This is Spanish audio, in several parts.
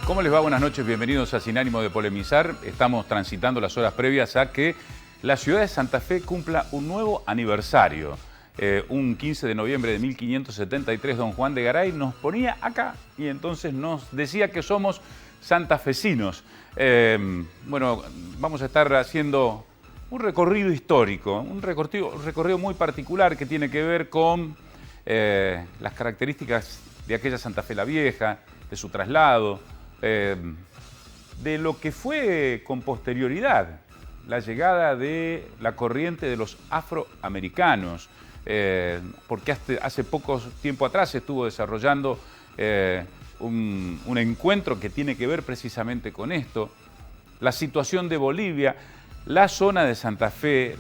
¿Cómo les va? Buenas noches, bienvenidos a Sin Ánimo de Polemizar. Estamos transitando las horas previas a que la ciudad de Santa Fe cumpla un nuevo aniversario. Un 15 de noviembre de 1573, don Juan de Garay nos ponía acá y entonces nos decía que somos santafesinos. Bueno, vamos a estar haciendo un recorrido histórico, un recorrido muy particular que tiene que ver con las características de aquella Santa Fe la Vieja, de su traslado, de lo que fue con posterioridad la llegada de la corriente de los afroamericanos, porque hace poco tiempo atrás se estuvo desarrollando un encuentro que tiene que ver precisamente con esto, la situación de Bolivia, la zona de Santa Fe,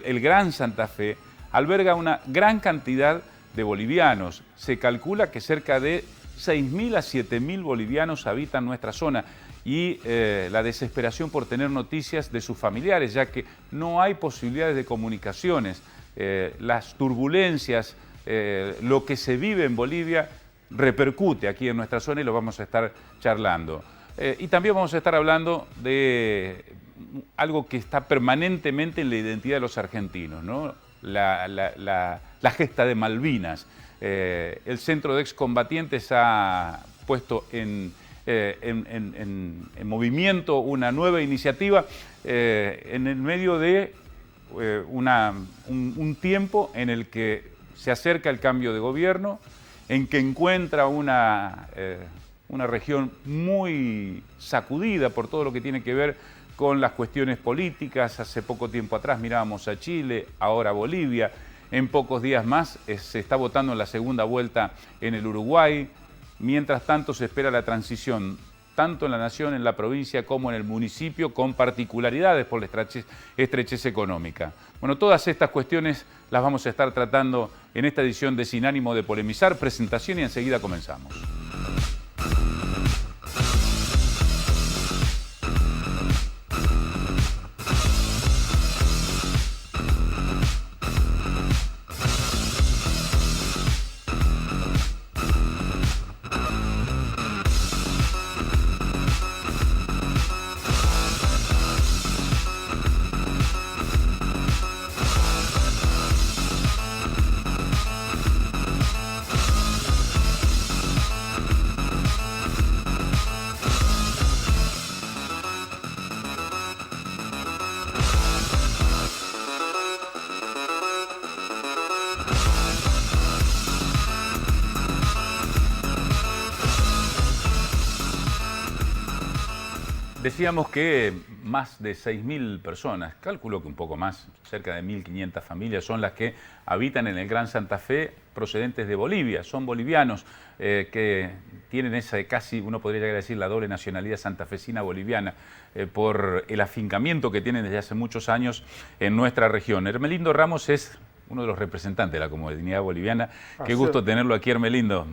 el Gran Santa Fe, alberga una gran cantidad de bolivianos. Se calcula que cerca de 6.000 a 7.000 bolivianos habitan nuestra zona y la desesperación por tener noticias de sus familiares, ya que no hay posibilidades de comunicaciones. Las turbulencias, lo que se vive en Bolivia repercute aquí en nuestra zona y lo vamos a estar charlando. Y también vamos a estar hablando de algo que está permanentemente en la identidad de los argentinos, ¿no? La gesta de Malvinas. El Centro de Excombatientes ha puesto en movimiento una nueva iniciativa en el medio de un tiempo en el que se acerca el cambio de gobierno, en que encuentra una región muy sacudida por todo lo que tiene que ver con las cuestiones políticas. Hace poco tiempo atrás mirábamos a Chile, ahora Bolivia. En pocos días más se está votando en la segunda vuelta en el Uruguay. Mientras tanto se espera la transición, tanto en la nación, en la provincia, como en el municipio, con particularidades por la estrechez económica. Bueno, todas estas cuestiones las vamos a estar tratando en esta edición de Sin Ánimo de Polemizar. Presentación y enseguida comenzamos. Decíamos que más de 6.000 personas, calculo que un poco más, cerca de 1.500 familias, son las que habitan en el Gran Santa Fe procedentes de Bolivia. Son bolivianos que tienen esa casi, uno podría llegar a decir, la doble nacionalidad santafesina boliviana por el afincamiento que tienen desde hace muchos años en nuestra región. Hermelindo Ramos es uno de los representantes de la comunidad boliviana. Qué gusto tenerlo aquí, Hermelindo.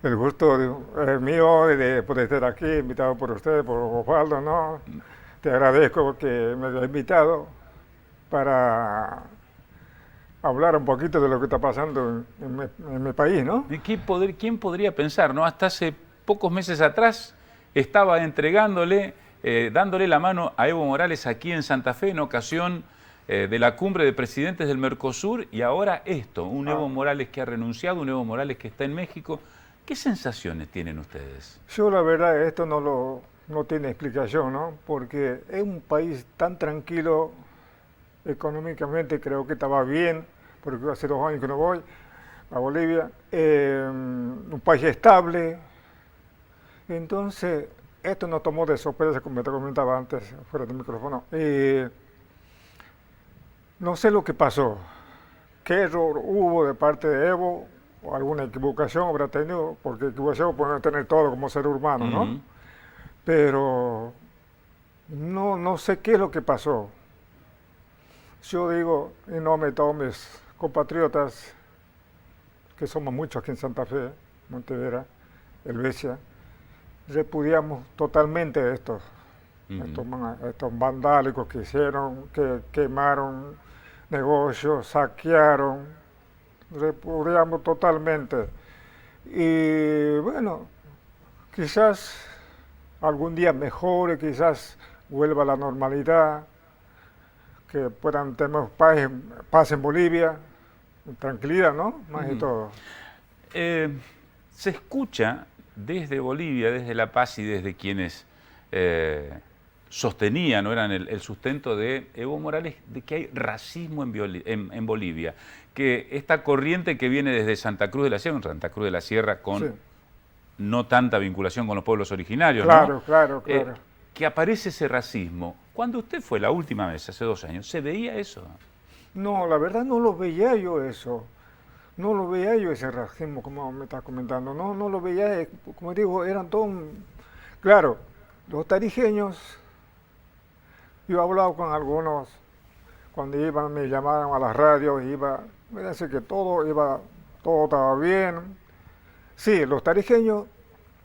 El gusto mío de poder estar aquí, invitado por usted, por Osvaldo, ¿no? Te agradezco que me hayas invitado para hablar un poquito de lo que está pasando en mi país, ¿no? ¿Quién podría pensar, no? Hasta hace pocos meses atrás estaba dándole la mano a Evo Morales aquí en Santa Fe en ocasión de la cumbre de presidentes del Mercosur y ahora esto, un Evo Morales que ha renunciado, un Evo Morales que está en México. ¿Qué sensaciones tienen ustedes? Yo la verdad esto no tiene explicación, ¿no? Porque es un país tan tranquilo económicamente, creo que estaba bien, porque hace 2 años que no voy a Bolivia, un país estable. Entonces, esto nos tomó de sorpresa, como te comentaba antes, fuera del micrófono. No sé lo que pasó, qué error hubo de parte de Evo, o alguna equivocación habrá tenido, porque equivocación puede tener todo como ser humano, ¿no? Pero no sé qué es lo que pasó. Yo digo, en nombre de todos mis compatriotas, que somos muchos aquí en Santa Fe, Montevera, Helvecia, repudiamos totalmente estos vandálicos que hicieron, que quemaron negocios, saquearon, repudiamos totalmente. Y bueno, Quizás algún día mejore, quizás vuelva a la normalidad, que puedan tener paz en Bolivia, tranquilidad, ¿no? Más y todo. Se escucha desde Bolivia, desde La Paz y desde quienes sostenían o eran el sustento de Evo Morales, de que hay racismo en Bolivia, que esta corriente que viene desde Santa Cruz de la Sierra, Santa Cruz de la Sierra con Sí. no tanta vinculación con los pueblos originarios, Claro, ¿no? claro, claro. Que aparece ese racismo. Cuando usted fue la última vez, hace 2 años, ¿se veía eso? No, la verdad no lo veía yo eso. No lo veía yo ese racismo, como me estás comentando. No, no lo veía, como digo, eran todos... Claro, los tarijeños, yo he hablado con algunos, cuando iban, me llamaban a las radios, me decía que todo estaba bien. Sí, los tarijeños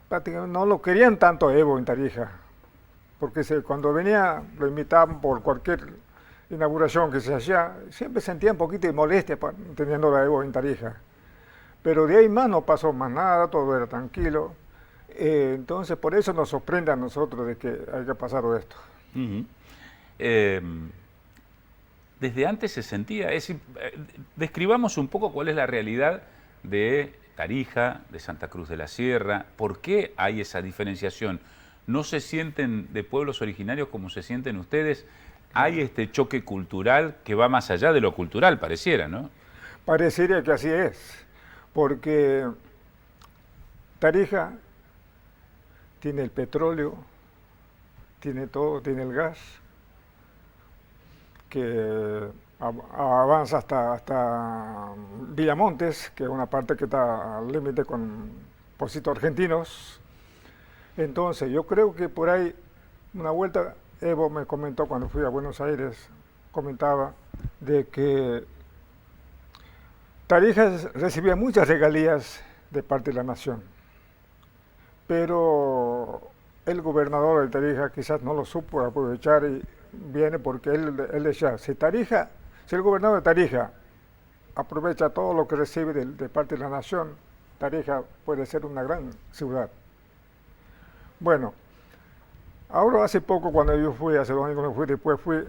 prácticamente no lo querían tanto a Evo en Tarija, porque cuando venía lo invitaban por cualquier inauguración que se hacía, siempre sentía un poquito de molestia teniendo a Evo en Tarija. Pero de ahí más no pasó más nada, todo era tranquilo. Entonces por eso nos sorprende a nosotros de que haya pasado esto. Desde antes se sentía, es decir, describamos un poco cuál es la realidad de Tarija, de Santa Cruz de la Sierra, por qué hay esa diferenciación. ¿No se sienten de pueblos originarios como se sienten ustedes? Hay este choque cultural que va más allá de lo cultural, pareciera, ¿no? Parecería que así es, porque Tarija tiene el petróleo, tiene todo, tiene el gas, que avanza hasta Villamontes, que es una parte que está al límite con Pocitos Argentinos. Entonces, yo creo que por ahí, una vuelta, Evo me comentó cuando fui a Buenos Aires, comentaba de que Tarija recibía muchas regalías de parte de la nación, pero el gobernador de Tarija quizás no lo supo aprovechar y viene porque él decía, si el gobernador de Tarija aprovecha todo lo que recibe de parte de la nación, Tarija puede ser una gran ciudad. Bueno, ahora hace poco cuando yo fui, hace 2 años cuando fui, después fui,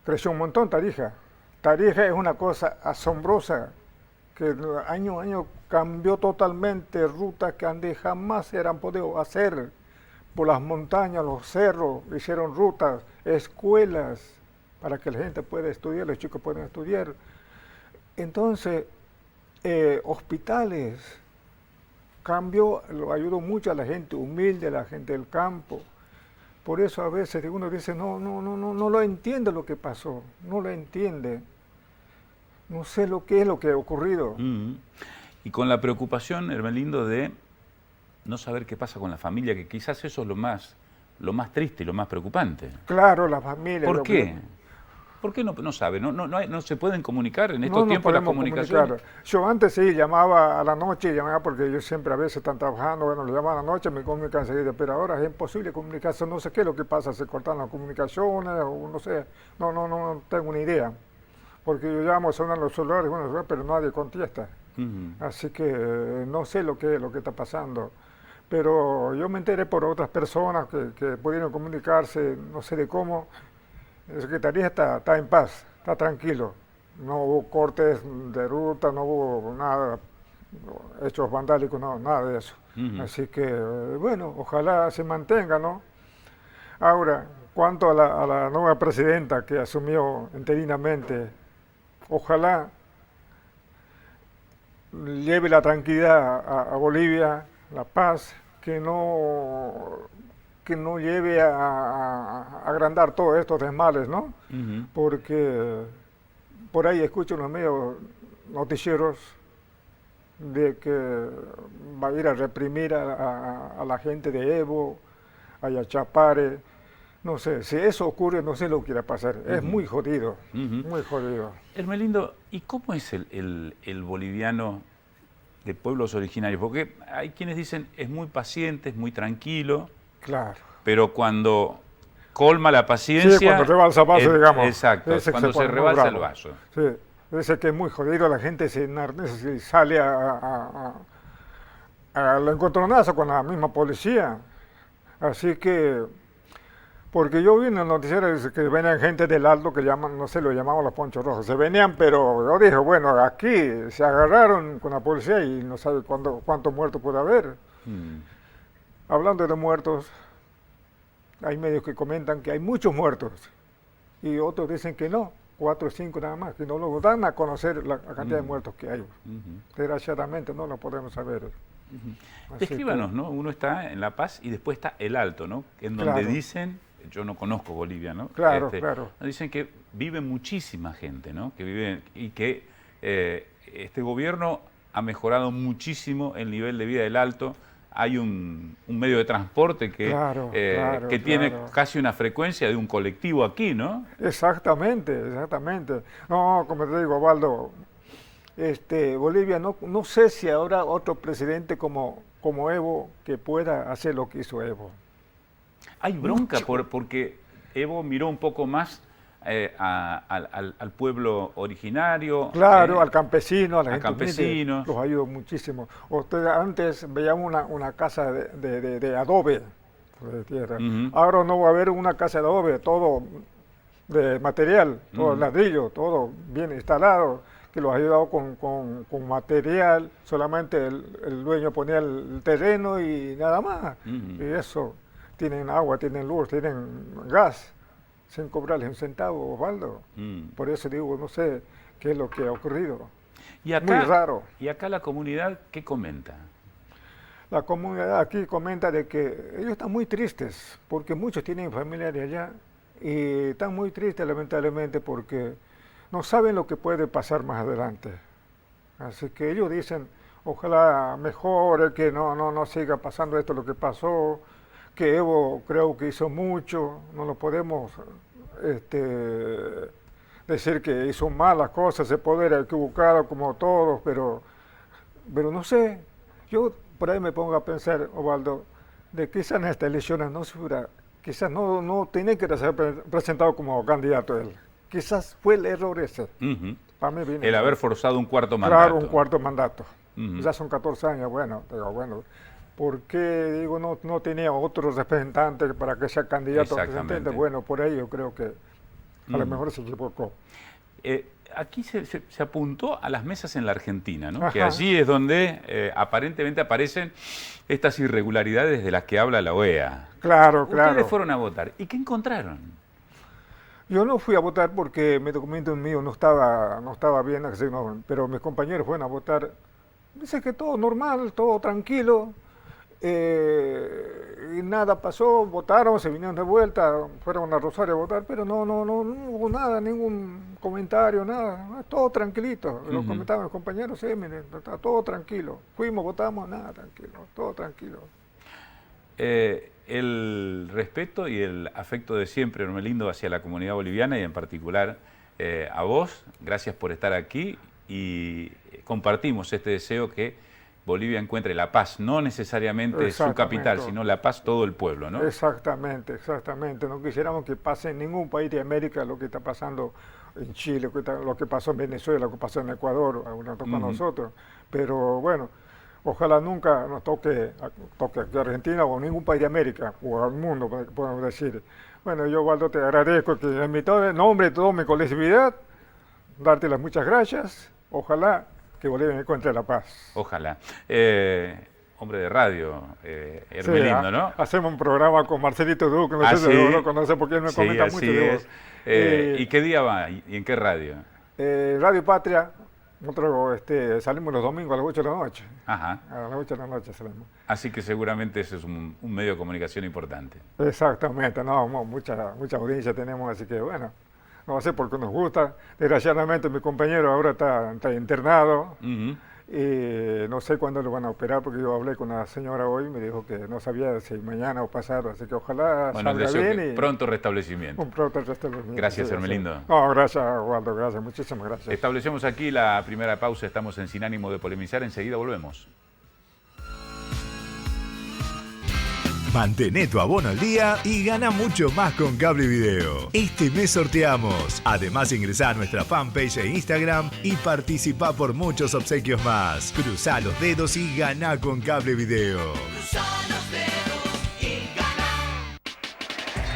creció un montón Tarija. Tarija es una cosa asombrosa, que año a año cambió totalmente, rutas que antes jamás se eran podido hacer. Por las montañas, los cerros, hicieron rutas, escuelas, para que la gente pueda estudiar, los chicos puedan estudiar. Entonces, hospitales, cambió, lo ayudó mucho a la gente humilde, a la gente del campo. Por eso a veces uno dice, no lo entiende lo que pasó, no lo entiende. No sé lo que es lo que ha ocurrido. Y con la preocupación, Hermelindo, de no saber qué pasa con la familia, que quizás eso es lo más triste y lo más preocupante. Claro, la familia. ¿Por qué? ¿Por qué no sabe? ¿No se pueden comunicar en estos tiempos las comunicaciones? Yo antes sí llamaba a la noche, llamaba porque yo siempre a veces están trabajando, bueno, le llamaban a la noche, me comunican enseguida, pero ahora es imposible comunicarse, no sé qué es lo que pasa, se cortan las comunicaciones o no sé, no tengo ni idea. Porque yo llamo, sonan los celulares, bueno, pero nadie contesta. Así que no sé lo que está pasando. Pero yo me enteré por otras personas que pudieron comunicarse, no sé de cómo. La Secretaría está en paz, está tranquilo. No hubo cortes de ruta, no hubo nada, hechos vandálicos, no, nada de eso. Así que, bueno, ojalá se mantenga, ¿no? Ahora, cuanto a la nueva presidenta que asumió interinamente, ojalá lleve la tranquilidad a Bolivia, la paz, que no lleve a agrandar todos estos desmales, ¿no? Porque por ahí escucho en los medios noticieros de que va a ir a reprimir a la gente de Evo, a Yachapare. No sé, si eso ocurre, no sé lo que irá a pasar. Es muy jodido, muy jodido. Hermelindo, ¿y cómo es el boliviano de pueblos originarios? Porque hay quienes dicen es muy paciente, es muy tranquilo. Claro. Pero cuando colma la paciencia... Sí, cuando rebalsa el vaso, digamos. Exacto, cuando se rebalsa el vaso. Sí, dice que es muy jodido, la gente se enardece, sale al encontronazo con la misma policía. Así que, porque yo vi en el noticiero que venían gente del Alto que llaman, no sé, lo llamaban los ponchos rojos. Se venían, pero yo dije, bueno, aquí se agarraron con la policía y no sabe cuántos muertos puede haber. Hablando de muertos, hay medios que comentan que hay muchos muertos y otros dicen que no, 4 o 5 nada más, que no lo dan a conocer la cantidad de muertos que hay. Desgraciadamente no lo podemos saber. Descríbanos, ¿no? Uno está en La Paz y después está El Alto, ¿no? En donde dicen, yo no conozco Bolivia, ¿no? Claro. Dicen que vive muchísima gente, ¿no? Que vive y que este gobierno ha mejorado muchísimo el nivel de vida del Alto. Hay un medio de transporte que tiene casi una frecuencia de un colectivo aquí, ¿no? Exactamente. No, como te digo, Osvaldo, Bolivia, no sé si habrá otro presidente como Evo que pueda hacer lo que hizo Evo. Hay bronca porque Evo miró un poco más al pueblo originario. Claro, al campesino, a la gente campesinos. Los ayudó muchísimo. Antes veíamos una casa de adobe, de tierra. Ahora no va a haber una casa de adobe, todo de material, todo ladrillo, todo bien instalado, que los ha ayudado con material. Solamente el dueño ponía el terreno y nada más. Y eso, tienen agua, tienen luz, tienen gas, sin cobrarles un centavo, Osvaldo. Por eso digo, no sé qué es lo que ha ocurrido. Y acá, muy raro. ¿Y acá la comunidad qué comenta? La comunidad aquí comenta de que ellos están muy tristes, porque muchos tienen familiares allá, y están muy tristes lamentablemente porque no saben lo que puede pasar más adelante. Así que ellos dicen, ojalá mejore, que no siga pasando esto lo que pasó, que Evo creo que hizo mucho, no lo podemos decir que hizo malas cosas, se puede haber equivocado como todos, pero no sé, yo por ahí me pongo a pensar, Osvaldo, de quizás en estas elecciones quizás no tenía que ser presentado como candidato él, quizás fue el error ese. Para mí viene el haber forzado un cuarto mandato. Claro, un cuarto mandato. Ya son 14 años, bueno, ¿por qué digo no tenía otro representante para que sea candidato a presidente? Bueno, por ahí yo creo que a lo mejor se equivocó. Aquí se apuntó a las mesas en la Argentina, ¿no? Que allí es donde aparentemente aparecen estas irregularidades de las que habla la OEA. Claro. Ustedes fueron a votar. ¿Y qué encontraron? Yo no fui a votar porque mi documento mío no estaba bien, pero mis compañeros fueron a votar. Dice que todo normal, todo tranquilo. Y nada pasó, votaron, se vinieron de vuelta, fueron a Rosario a votar, pero no hubo nada, ningún comentario, nada, todo tranquilito. Lo comentaban mis compañeros, miren, está todo tranquilo. Fuimos, votamos, nada, tranquilo, todo tranquilo. El respeto y el afecto de siempre, Hermelindo, hacia la comunidad boliviana y en particular a vos, gracias por estar aquí y compartimos este deseo que Bolivia encuentre la paz, no necesariamente su capital, sino la paz todo el pueblo, ¿no? Exactamente. No quisiéramos que pase en ningún país de América lo que está pasando en Chile, lo que pasó en Venezuela, lo que pasó en Ecuador, nos tocó a nosotros. Pero bueno, ojalá nunca nos toque aquí a Argentina o a ningún país de América, o al mundo, podemos decir. Bueno, yo, Waldo, te agradezco que me invitó en nombre de toda mi colectividad, darte las muchas gracias. Ojalá que Bolivia encuentre la paz. Ojalá. Hombre de radio, Hermelindo, ¿no? Hacemos un programa con Marcelito Duque, no sé si lo conoce porque él me comenta mucho de vos. ¿Y qué día va? ¿Y en qué radio? Radio Patria. Nosotros salimos los domingos a las 8 de la noche. Ajá. A las 8 de la noche salimos. Así que seguramente ese es un medio de comunicación importante. Exactamente, mucha audiencia tenemos, así que bueno. No sé por qué nos gusta. Desgraciadamente mi compañero ahora está internado y no sé cuándo lo van a operar porque yo hablé con la señora hoy y me dijo que no sabía si mañana o pasado, así que ojalá salga bien. Pronto restablecimiento. Un pronto restablecimiento. Gracias, Hermelindo. No, gracias, Waldo, gracias, muchísimas gracias. Establecemos aquí la primera pausa, estamos en Sin Ánimo de Polemizar, enseguida volvemos. Mantené tu abono al día y gana mucho más con Cable Video. Este mes sorteamos. Además, ingresá a nuestra fanpage e Instagram y participá por muchos obsequios más. Cruzá los dedos y ganá con Cable Video.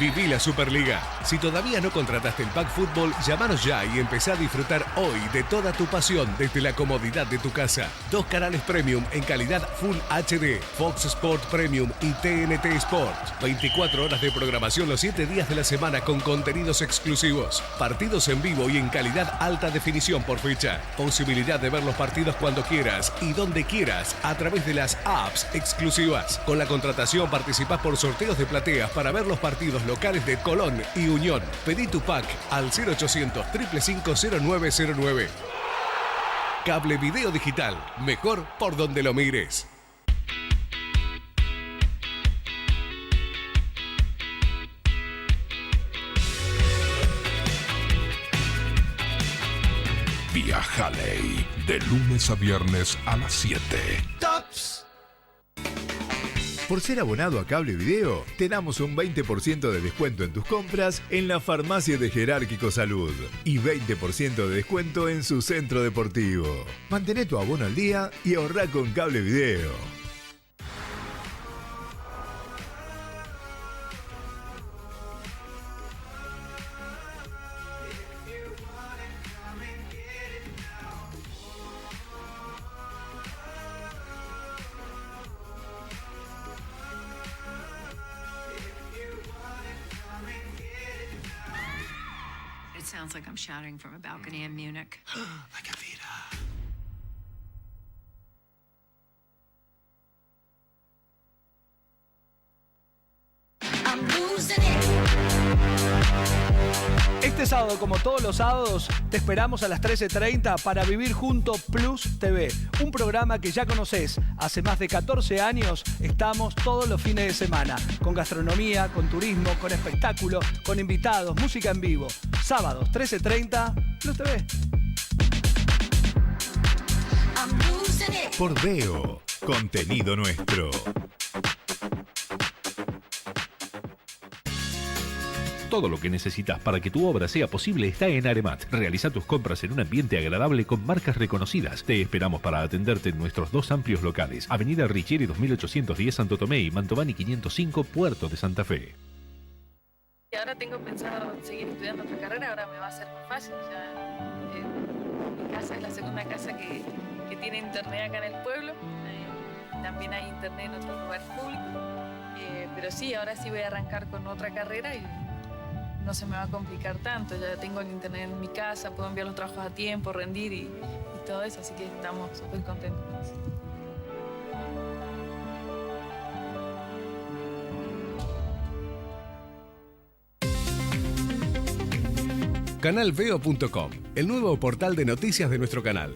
Viví la Superliga. Si todavía no contrataste el Pack Fútbol, llámanos ya y empezá a disfrutar hoy de toda tu pasión desde la comodidad de tu casa. 2 canales premium en calidad Full HD, Fox Sport Premium y TNT Sport. 24 horas de programación los 7 días de la semana con contenidos exclusivos. Partidos en vivo y en calidad alta definición por fecha. Posibilidad de ver los partidos cuando quieras y donde quieras a través de las apps exclusivas. Con la contratación participás por sorteos de plateas para ver los partidos locales de Colón y Unión. Pedí tu pack al 0800 555 0909. Cable Video Digital. Mejor por donde lo mires. Viajale de lunes a viernes a las 7. Tops. Por ser abonado a Cable Video, te damos un 20% de descuento en tus compras en la farmacia de Jerárquico Salud y 20% de descuento en su centro deportivo. Mantén tu abono al día y ahorrá con Cable Video. Sounds like I'm shouting from a balcony in Munich. Like a vida. Este sábado, como todos los sábados, te esperamos a las 13:30 para Vivir Junto Plus TV, un programa que ya conoces. Hace más de 14 años estamos todos los fines de semana, con gastronomía, con turismo, con espectáculo, con invitados, música en vivo. Sábados, 13:30, Plus TV. Por Veo, contenido nuestro. Todo lo que necesitas para que tu obra sea posible está en Aremat. Realiza tus compras en un ambiente agradable con marcas reconocidas. Te esperamos para atenderte en nuestros 2 amplios locales. Avenida Richieri 2810 Santo Tomé y Mantovani 505 Puerto de Santa Fe. Y ahora tengo pensado seguir estudiando otra carrera, ahora me va a ser más fácil. Ya, mi casa es la segunda casa que tiene internet acá en el pueblo. También hay internet en otros lugares públicos. Pero sí, ahora sí voy a arrancar con otra carrera y no se me va a complicar tanto. Ya tengo el internet en mi casa, puedo enviar los trabajos a tiempo, rendir y todo eso, así que estamos súper contentos con eso. Canalveo.com, el nuevo portal de noticias de nuestro canal.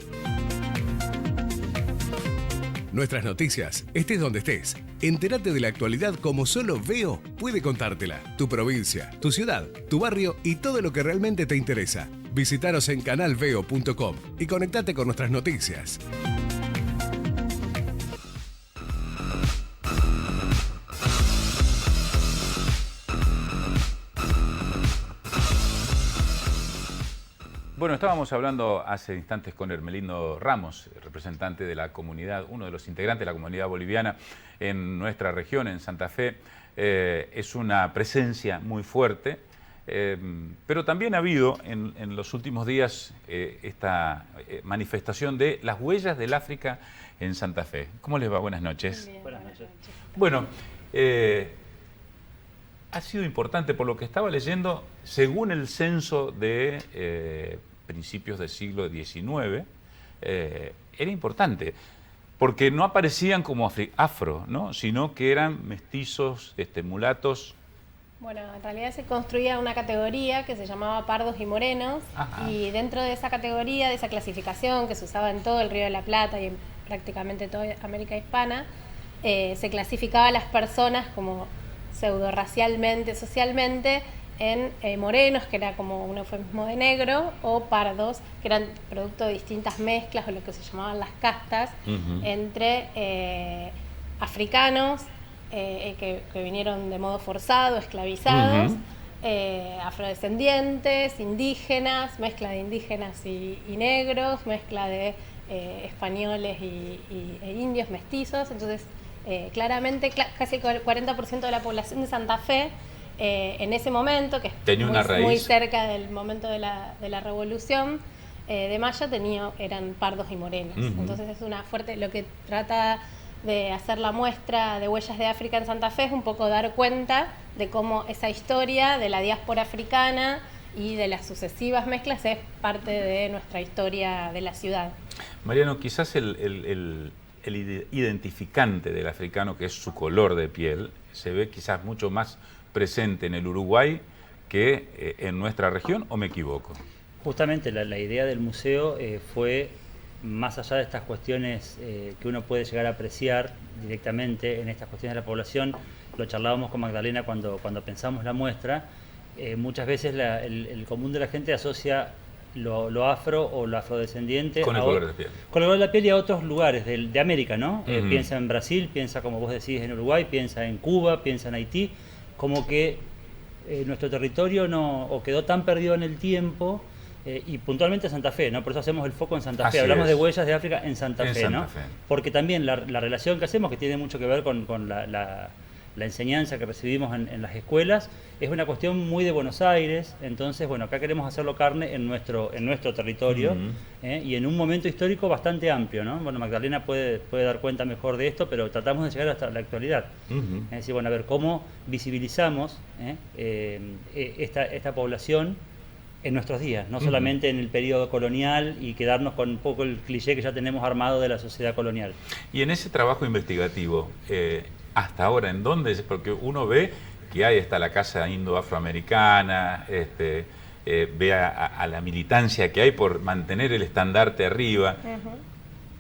Nuestras noticias, estés donde estés. Entérate de la actualidad como solo Veo puede contártela. Tu provincia, tu ciudad, tu barrio y todo lo que realmente te interesa. Visítanos en canalveo.com y conectate con nuestras noticias. Bueno, estábamos hablando hace instantes con Hermelindo Ramos, representante de la comunidad, uno de los integrantes de la comunidad boliviana en nuestra región, en Santa Fe. Es una presencia muy fuerte, pero también ha habido en los últimos días esta manifestación de las huellas del África en Santa Fe. ¿Cómo les va? Buenas noches. Bien, buenas noches. Bueno, ha sido importante, por lo que estaba leyendo, según el censo de principios del siglo XIX, era importante, porque no aparecían como afro, ¿no? Sino que eran mestizos, mulatos. Bueno, en realidad se construía una categoría que se llamaba pardos y morenos. Ajá. Y dentro de esa categoría, de esa clasificación que se usaba en todo el Río de la Plata y en prácticamente toda América Hispana, se clasificaba a las personas como pseudo-racialmente, socialmente, en morenos, que era como un eufemismo de negro, o pardos, que eran producto de distintas mezclas, o lo que se llamaban las castas, entre africanos, que vinieron de modo forzado, esclavizados, afrodescendientes, indígenas, mezcla de indígenas y negros, mezcla de españoles e indios mestizos. Entonces, claramente, casi el 40% de la población de Santa Fe, en ese momento, que es muy cerca del momento de la Revolución de Mayo, eran pardos y morenos. Entonces es una fuerte, lo que trata de hacer la muestra de Huellas de África en Santa Fe es un poco dar cuenta de cómo esa historia de la diáspora africana y de las sucesivas mezclas es parte de nuestra historia de la ciudad. Mariano, quizás el identificante del africano, que es su color de piel, se ve quizás mucho más presente en el Uruguay que en nuestra región, ¿o me equivoco? Justamente la idea del museo fue, más allá de estas cuestiones que uno puede llegar a apreciar directamente en estas cuestiones de la población, lo charlábamos con Magdalena cuando pensamos la muestra, muchas veces el común de la gente asocia lo afro o lo afrodescendiente con el color de piel. Con el color de la piel y a otros lugares de América, ¿no? Piensa en Brasil, piensa, como vos decís, en Uruguay, piensa en Cuba, piensa en Haití, como que nuestro territorio o quedó tan perdido en el tiempo, y puntualmente Santa Fe, ¿no? Por eso hacemos el foco en Santa Fe. Hablamos de Huellas de África en Santa Fe, ¿no? Porque también la relación que hacemos, que tiene mucho que ver con la enseñanza que recibimos en las escuelas, es una cuestión muy de Buenos Aires. Entonces, bueno, acá queremos hacerlo carne en nuestro territorio, y en un momento histórico bastante amplio, ¿no? Bueno, Magdalena puede dar cuenta mejor de esto, pero tratamos de llegar hasta la actualidad. Es decir, bueno, a ver cómo visibilizamos esta población en nuestros días, no solamente en el periodo colonial y quedarnos con un poco el cliché que ya tenemos armado de la sociedad colonial. Y en ese trabajo investigativo, hasta ahora, ¿en dónde? Porque uno ve que ahí está la casa indo-afroamericana, ve a la militancia que hay por mantener el estandarte arriba,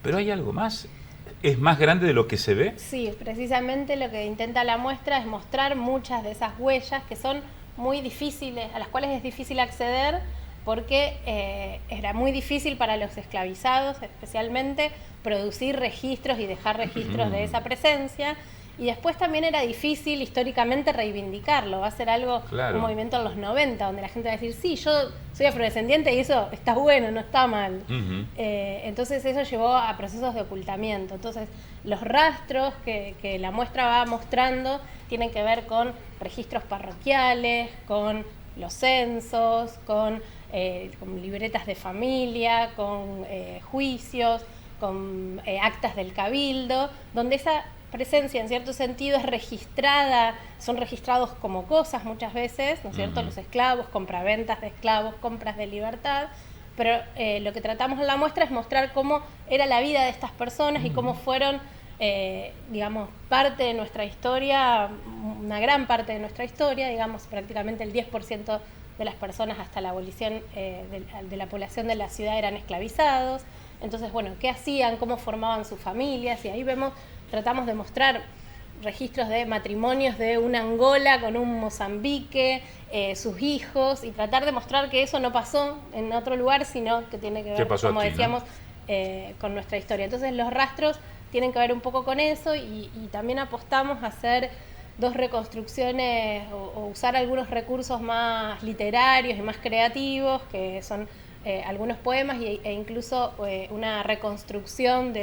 pero ¿hay algo más? ¿Es más grande de lo que se ve? Sí, precisamente lo que intenta la muestra es mostrar muchas de esas huellas que son muy difíciles, a las cuales es difícil acceder, porque era muy difícil para los esclavizados, especialmente, producir registros y dejar registros de esa presencia. Y después también era difícil históricamente reivindicarlo. Va a ser algo, un movimiento en los 90, donde la gente va a decir, sí, yo soy afrodescendiente y eso está bueno, no está mal. Entonces eso llevó a procesos de ocultamiento. Entonces los rastros que la muestra va mostrando tienen que ver con registros parroquiales, con los censos, con libretas de familia, con juicios, con actas del cabildo, donde esa presencia en cierto sentido es registrada, son registrados como cosas muchas veces, ¿no es cierto? Los esclavos, compraventas de esclavos, compras de libertad, pero lo que tratamos en la muestra es mostrar cómo era la vida de estas personas y cómo fueron, digamos, parte de nuestra historia, una gran parte de nuestra historia, digamos, prácticamente el 10% de las personas hasta la abolición de la población de la ciudad eran esclavizados. Entonces, bueno, ¿qué hacían? ¿Cómo formaban sus familias? Y ahí tratamos de mostrar registros de matrimonios de una Angola con un Mozambique, sus hijos, y tratar de mostrar que eso no pasó en otro lugar, sino que tiene que ver, como aquí, decíamos, con nuestra historia. Entonces los rastros tienen que ver un poco con eso, y también apostamos a hacer dos reconstrucciones o usar algunos recursos más literarios y más creativos, que son algunos poemas e incluso una reconstrucción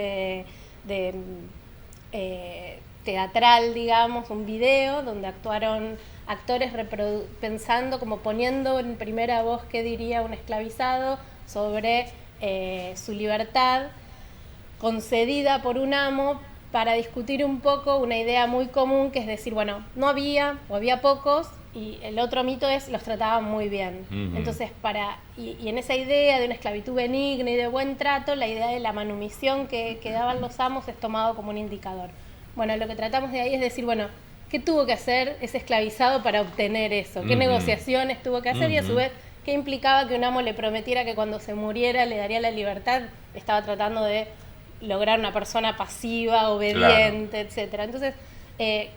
teatral, digamos, un video donde actuaron actores pensando, como poniendo en primera voz qué diría un esclavizado sobre su libertad concedida por un amo, para discutir un poco una idea muy común, que es decir, bueno, no había o había pocos, y el otro mito es los trataban muy bien. Entonces, y en esa idea de una esclavitud benigna y de buen trato, la idea de la manumisión que daban los amos es tomado como un indicador. Bueno, lo que tratamos de ahí es decir, bueno, ¿qué tuvo que hacer ese esclavizado para obtener eso? ¿Qué negociaciones tuvo que hacer? Y a su vez, ¿qué implicaba que un amo le prometiera que cuando se muriera le daría la libertad? Estaba tratando de lograr una persona pasiva, obediente, etcétera. Entonces,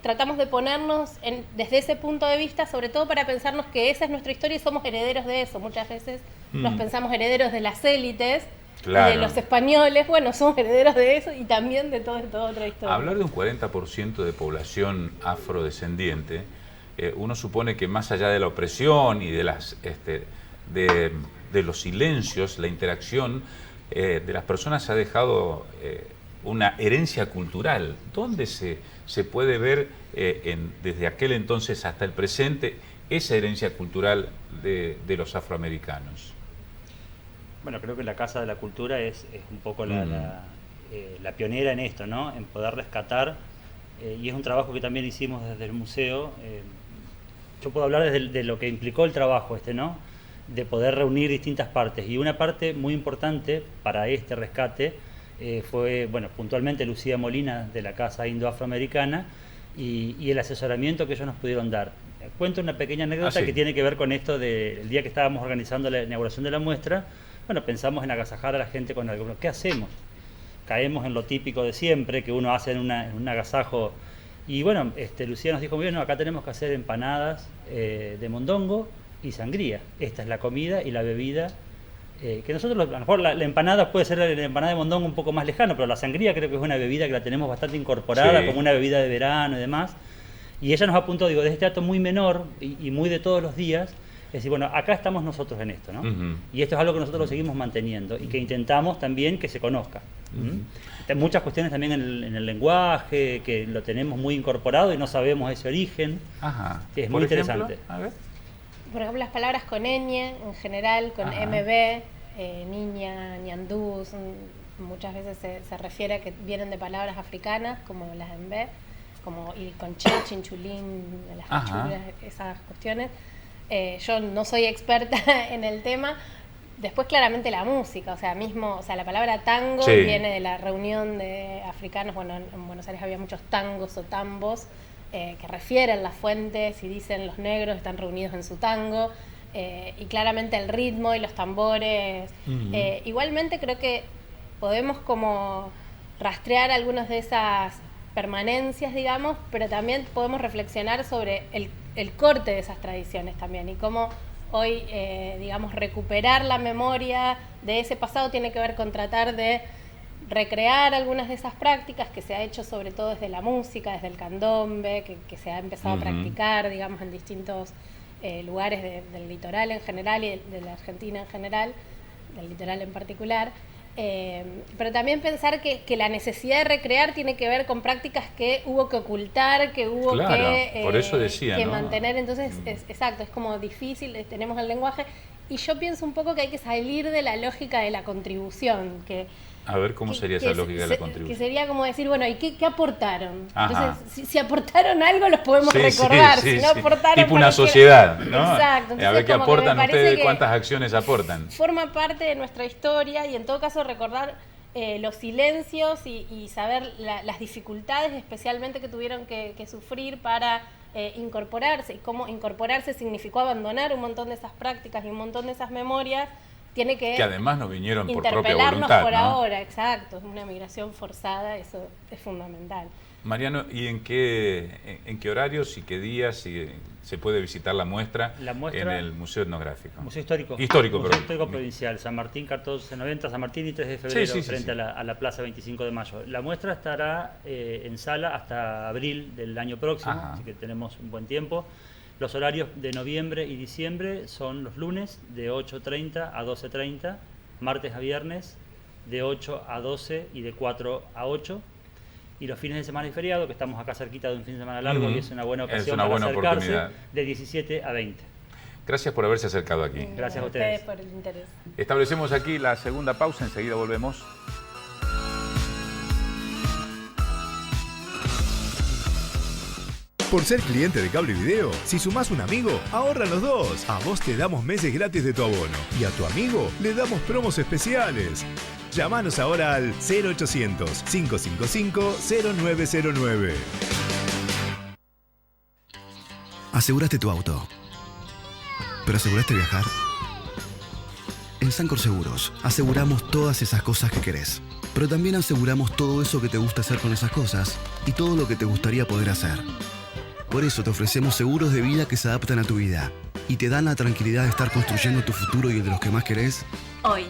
tratamos de ponernos desde ese punto de vista, sobre todo para pensarnos que esa es nuestra historia y somos herederos de eso. Muchas veces nos pensamos herederos de las élites Claro. Y de los españoles, bueno, somos herederos de eso y también de toda otra historia. Hablar de un 40% de población afrodescendiente, uno supone que más allá de la opresión y de de los silencios, la interacción de las personas ha dejado una herencia cultural. ¿Dónde se puede ver desde aquel entonces hasta el presente esa herencia cultural de los afroamericanos? Bueno, creo que la Casa de la Cultura es un poco la pionera en esto, ¿no? En poder rescatar, y es un trabajo que también hicimos desde el museo. Yo puedo hablar de lo que implicó el trabajo ¿no? De poder reunir distintas partes, y una parte muy importante para este rescate fue, bueno, puntualmente Lucía Molina de la Casa Indo-Afroamericana y el asesoramiento que ellos nos pudieron dar. Cuento una pequeña anécdota que tiene que ver con esto del día que estábamos organizando la inauguración de la muestra. Bueno, pensamos en agasajar a la gente con algo. ¿Qué hacemos? Caemos en lo típico de siempre, que uno hace en un agasajo. Y bueno, Lucía nos dijo, bueno, acá tenemos que hacer empanadas de mondongo y sangría. Esta es la comida y la bebida. Que nosotros, a lo mejor la empanada puede ser la empanada de mondongo un poco más lejano, pero la sangría creo que es una bebida que la tenemos bastante incorporada, como una bebida de verano y demás. Y ella nos apuntó, digo, desde este dato muy menor y muy de todos los días, es decir, bueno, acá estamos nosotros en esto, ¿no? Y esto es algo que nosotros lo seguimos manteniendo y que intentamos también que se conozca. Hay muchas cuestiones también en el lenguaje, que lo tenemos muy incorporado y no sabemos ese origen. Que es muy interesante. A ver. Por ejemplo, las palabras con ñ en general, con MB, niña, ñandú, muchas veces se refiere a que vienen de palabras africanas, como las en B, como y con che, chinchulín, las cachuras, esas cuestiones. Yo no soy experta en el tema. Después claramente la música, la palabra tango viene de la reunión de africanos. Bueno, en Buenos Aires había muchos tangos o tambos que refieren las fuentes y dicen los negros están reunidos en su tango, y claramente el ritmo y los tambores. Igualmente creo que podemos como rastrear algunas de esas permanencias, digamos, pero también podemos reflexionar sobre el corte de esas tradiciones también y cómo hoy, digamos, recuperar la memoria de ese pasado tiene que ver con tratar de recrear algunas de esas prácticas que se ha hecho sobre todo desde la música, desde el candombe, que se ha empezado a practicar, digamos, en distintos lugares del litoral en general y de la Argentina en general, del litoral en particular. Pero también pensar que la necesidad de recrear tiene que ver con prácticas que hubo que ocultar, que hubo por eso decía, que ¿no? mantener. Entonces, exacto, es como difícil, tenemos el lenguaje. Y yo pienso un poco que hay que salir de la lógica de la contribución. A ver, ¿cómo sería esa lógica de la contribución? Que sería como decir, bueno, ¿y qué aportaron? Entonces, si aportaron algo, los podemos recordar. Si no aportaron... Tipo una sociedad, ¿no? Exacto. A ver qué aportan ustedes, cuántas acciones aportan. Forma parte de nuestra historia y en todo caso recordar los silencios y saber las dificultades especialmente que tuvieron que sufrir para incorporarse. Y cómo incorporarse significó abandonar un montón de esas prácticas y un montón de esas memorias. Tiene que además no vinieron por propia interpelarnos voluntad, por ¿no? ahora, exacto, es una migración forzada, eso es fundamental. Mariano, ¿y en qué horarios y qué días se puede visitar la muestra en el Museo Etnográfico? Museo Histórico. Histórico, Museo Histórico Provincial, San Martín 1490, San Martín y 3 de febrero, frente a la Plaza 25 de Mayo. La muestra estará en sala hasta abril del año próximo, así que tenemos un buen tiempo. Los horarios de noviembre y diciembre son los lunes de 8:30 a 12:30, martes a viernes de 8 a 12 y de 4 a 8. Y los fines de semana y feriado, que estamos acá cerquita de un fin de semana largo y es una buena ocasión para acercarse, de 17 a 20. Gracias por haberse acercado aquí. Gracias a ustedes por el interés. Establecemos aquí la segunda pausa, enseguida volvemos. Por ser cliente de Cable Video, si sumás un amigo, ahorran los dos. A vos te damos meses gratis de tu abono y a tu amigo le damos promos especiales. Llámanos ahora al 0800-555-0909. Aseguraste tu auto. ¿Pero aseguraste viajar? En Sancor Seguros aseguramos todas esas cosas que querés. Pero también aseguramos todo eso que te gusta hacer con esas cosas y todo lo que te gustaría poder hacer. Por eso te ofrecemos seguros de vida que se adaptan a tu vida y te dan la tranquilidad de estar construyendo tu futuro y el de los que más querés hoy.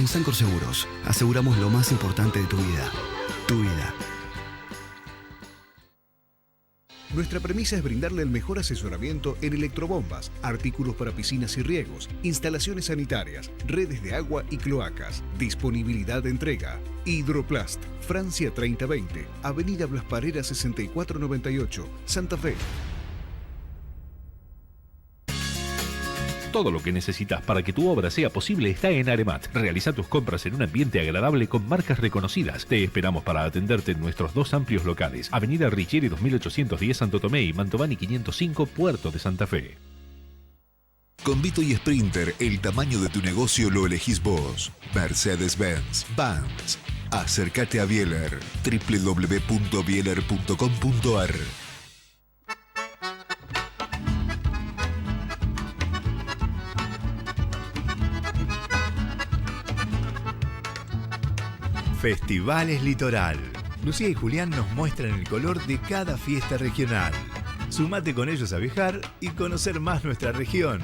En Sancor Seguros, aseguramos lo más importante de tu vida. Tu vida. Nuestra premisa es brindarle el mejor asesoramiento en electrobombas, artículos para piscinas y riegos, instalaciones sanitarias, redes de agua y cloacas, disponibilidad de entrega. Hidroplast, Francia 3020, Avenida Blas Parera 6498, Santa Fe. Todo lo que necesitas para que tu obra sea posible está en Aremat. Realiza tus compras en un ambiente agradable con marcas reconocidas. Te esperamos para atenderte en nuestros 2 amplios locales. Avenida Richieri 2810 Santo Tomé y Mantovani 505 Puerto de Santa Fe. Con Vito y Sprinter, el tamaño de tu negocio lo elegís vos. Mercedes-Benz, Vans. Acércate a Bieler. www.bieler.com.ar. Festivales Litoral. Lucía y Julián nos muestran el color de cada fiesta regional. Sumate con ellos a viajar y conocer más nuestra región.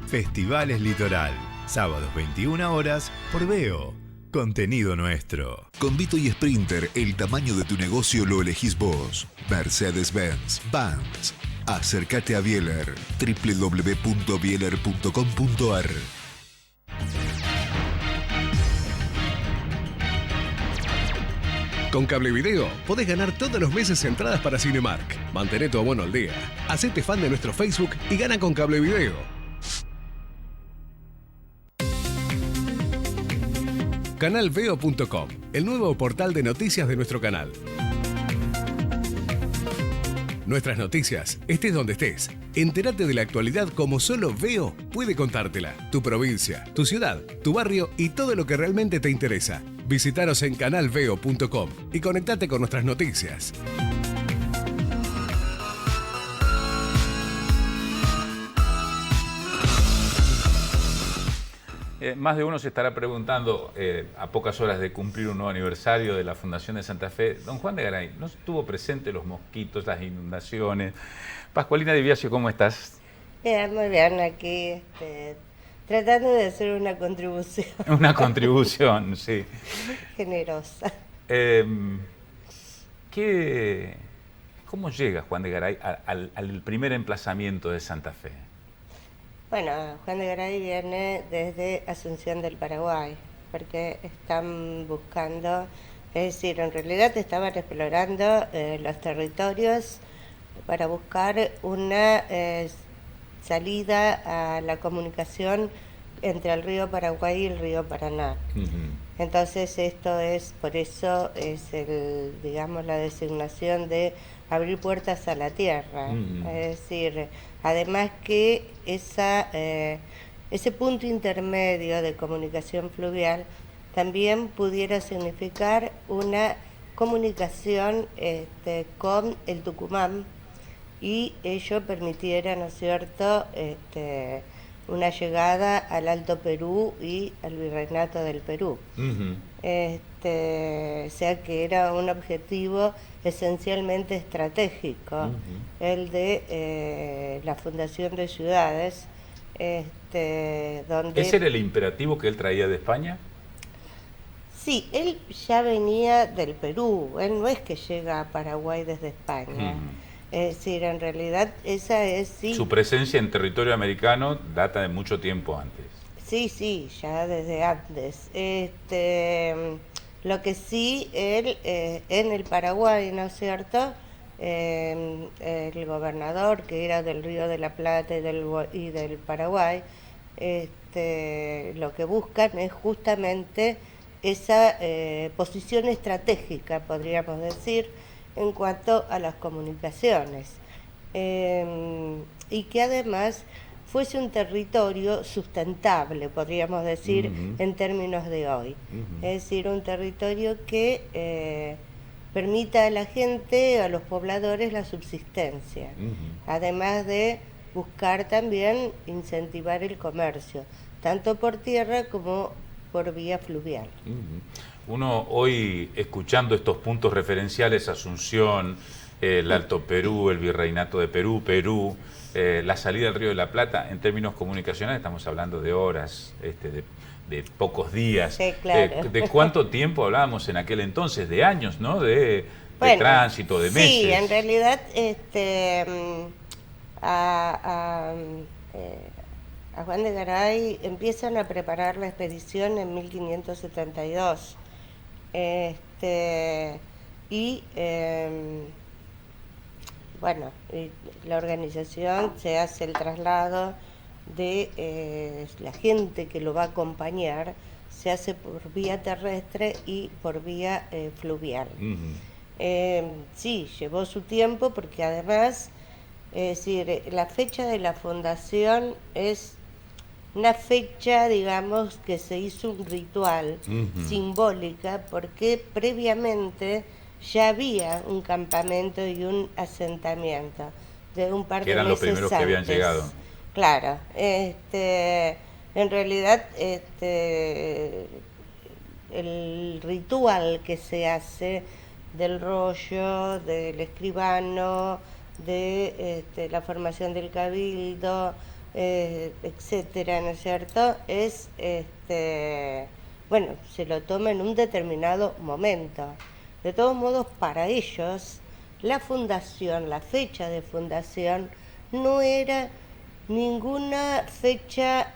Festivales Litoral. Sábados 21 horas por Veo. Contenido nuestro. Con Vito y Sprinter, el tamaño de tu negocio lo elegís vos. Mercedes-Benz, Vans. Acércate a Bieler. www.bieler.com.ar. Con Cablevideo podés ganar todos los meses entradas para Cinemark. Mantén tu abono al día. Hacete fan de nuestro Facebook y gana con Cablevideo. Canalveo.com, el nuevo portal de noticias de nuestro canal. Nuestras noticias, estés donde estés. Entérate de la actualidad como solo Veo puede contártela. Tu provincia, tu ciudad, tu barrio y todo lo que realmente te interesa. Visítanos en canalveo.com y conectate con nuestras noticias. Más de uno se estará preguntando, a pocas horas de cumplir un nuevo aniversario de la Fundación de Santa Fe, don Juan de Garay, ¿no estuvo presente los mosquitos, las inundaciones? Pascualina Di Biasio, ¿cómo estás? Bien, muy bien, aquí tratando de hacer una contribución. Una contribución, sí. Generosa. ¿Cómo llega Juan de Garay al primer emplazamiento de Santa Fe? Bueno, Juan de Garay viene desde Asunción del Paraguay, porque están buscando, es decir, en realidad estaban explorando los territorios para buscar una salida a la comunicación entre el río Paraguay y el río Paraná. Entonces esto es, por eso es digamos, la designación de abrir puertas a la tierra. Es decir, además que ese punto intermedio de comunicación fluvial también pudiera significar una comunicación con el Tucumán, y ello permitiera, ¿no es cierto?, una llegada al Alto Perú y al Virreinato del Perú. O sea que era un objetivo esencialmente estratégico, el de la fundación de ciudades, donde... ¿Ese era el imperativo que él traía de España? Sí, él ya venía del Perú, él no es que llega a Paraguay desde España. Es decir, en realidad esa es... Sí, su presencia en territorio americano data de mucho tiempo antes. Sí, ya desde antes. Lo que sí, él en el Paraguay, ¿no es cierto?, el gobernador, que era del Río de la Plata y del Paraguay, lo que buscan es justamente esa posición estratégica, podríamos decir, en cuanto a las comunicaciones, y que además fuese un territorio sustentable, podríamos decir, en términos de hoy. Es decir, un territorio que permita a la gente, a los pobladores, la subsistencia, además de buscar también incentivar el comercio, tanto por tierra como por vía fluvial. Uno hoy, escuchando estos puntos referenciales, Asunción, el Alto Perú, el Virreinato de Perú, la salida del Río de la Plata, en términos comunicacionales estamos hablando de horas, de pocos días. Sí, claro. ¿De cuánto tiempo hablábamos en aquel entonces? De años, ¿no? De Bueno, tránsito, de meses. Sí, en realidad a Juan de Garay empiezan a preparar la expedición en 1572. Bueno, la organización se hace el traslado de la gente que lo va a acompañar, se hace por vía terrestre y por vía fluvial. Sí, llevó su tiempo porque además, es decir, la fecha de la fundación es una fecha, digamos, que se hizo un ritual simbólica porque previamente ya había un campamento y un asentamiento de un par de meses antes. Que eran los primeros que habían llegado. Claro, en realidad el ritual que se hace del rollo, del escribano, de la formación del cabildo, etcétera, ¿no es cierto? Es, bueno, se lo toma en un determinado momento. De todos modos, para ellos, la fundación, la fecha de fundación, no era ninguna fecha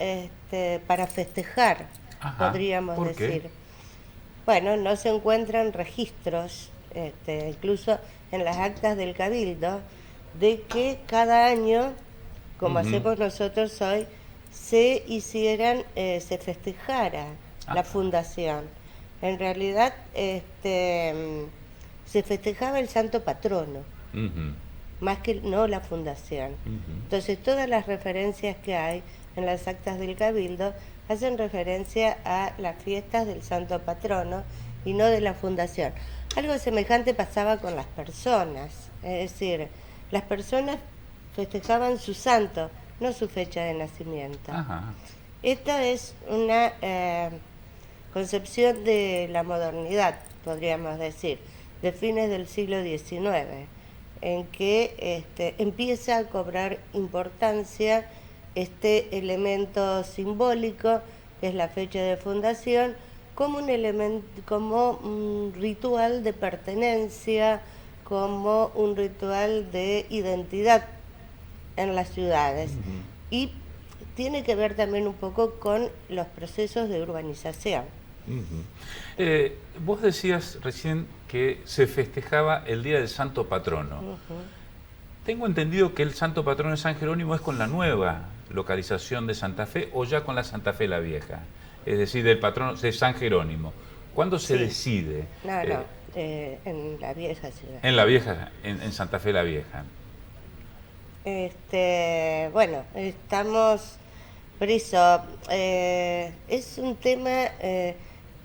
para festejar, podríamos ¿por decir. qué? Bueno, no se encuentran registros, incluso en las actas del Cabildo, de que cada año, como hacemos nosotros hoy, se festejara la fundación. En realidad, se festejaba el santo patrono, más que no la fundación. Entonces, todas las referencias que hay en las actas del Cabildo hacen referencia a las fiestas del santo patrono y no de la fundación. Algo semejante pasaba con las personas, es decir, las personas festejaban su santo, no su fecha de nacimiento. Esta es una concepción de la modernidad, podríamos decir, de fines del siglo XIX, en que empieza a cobrar importancia este elemento simbólico, que es la fecha de fundación, como un elemento, como un ritual de pertenencia, como un ritual de identidad en las ciudades. Y tiene que ver también un poco con los procesos de urbanización. Vos decías recién que se festejaba el Día del Santo Patrono. Tengo entendido que el Santo Patrono de San Jerónimo es con la nueva localización de Santa Fe o ya con la Santa Fe la Vieja, es decir, del patrono de San Jerónimo. ¿Cuándo se decide? En la vieja ciudad. En la vieja, en Santa Fe la Vieja. Bueno, estamos, por eso, es un tema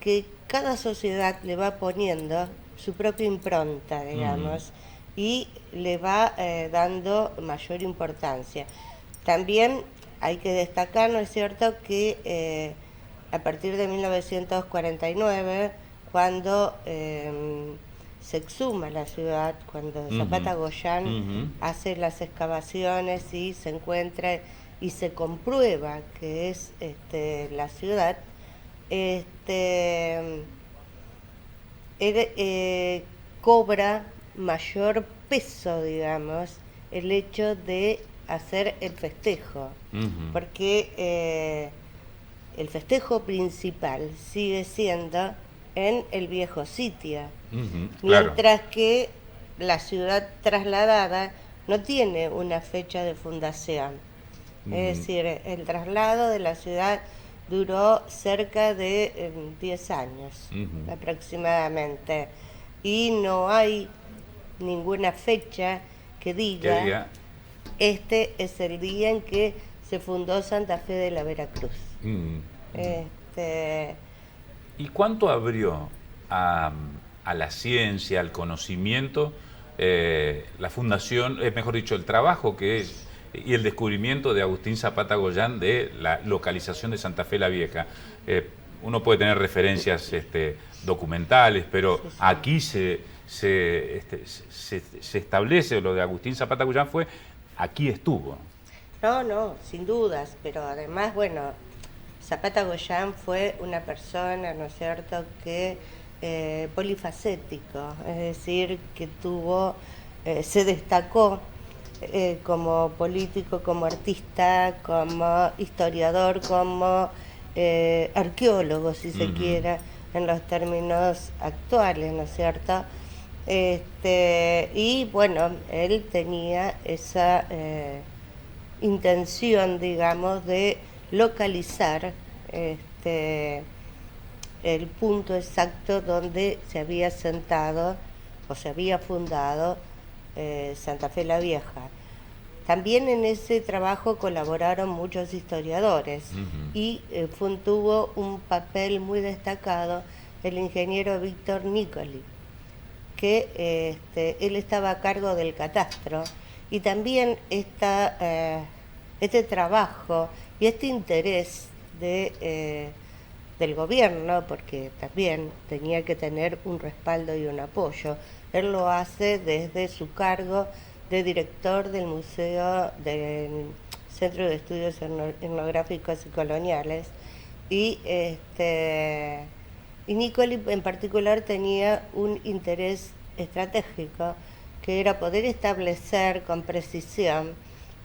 que cada sociedad le va poniendo su propia impronta, digamos, y le va dando mayor importancia. También hay que destacar, ¿no es cierto?, que a partir de 1949, cuando se exhuma la ciudad, cuando Zapata Goyán hace las excavaciones y se encuentra y se comprueba que es la ciudad, cobra mayor peso, digamos, el hecho de hacer el festejo, porque el festejo principal sigue siendo en el viejo sitio, mientras que la ciudad trasladada no tiene una fecha de fundación. Es decir, el traslado de la ciudad duró cerca de 10 años aproximadamente, y no hay ninguna fecha que diga este es el día en que se fundó Santa Fe de la Veracruz. ¿Y cuánto abrió a la ciencia, al conocimiento, la fundación, mejor dicho, el trabajo que es y el descubrimiento de Agustín Zapata Goyán de la localización de Santa Fe la Vieja? Uno puede tener referencias documentales, pero aquí se establece lo de Agustín Zapata Goyán aquí estuvo. No, sin dudas, pero además, bueno, Zapata Goyán fue una persona, ¿no es cierto?, que polifacético, es decir, que se destacó como político, como artista, como historiador, como arqueólogo, si se quiera, en los términos actuales, ¿no es cierto? Y bueno, él tenía esa intención, digamos, de localizar el punto exacto donde se había sentado o se había fundado Santa Fe la Vieja. También en ese trabajo colaboraron muchos historiadores y tuvo un papel muy destacado el ingeniero Víctor Nicoli, que él estaba a cargo del catastro, y también este trabajo y este interés del gobierno, porque también tenía que tener un respaldo y un apoyo. Él lo hace desde su cargo de director del Museo del Centro de Estudios Etnográficos y Coloniales, y Nicoli en particular tenía un interés estratégico, que era poder establecer con precisión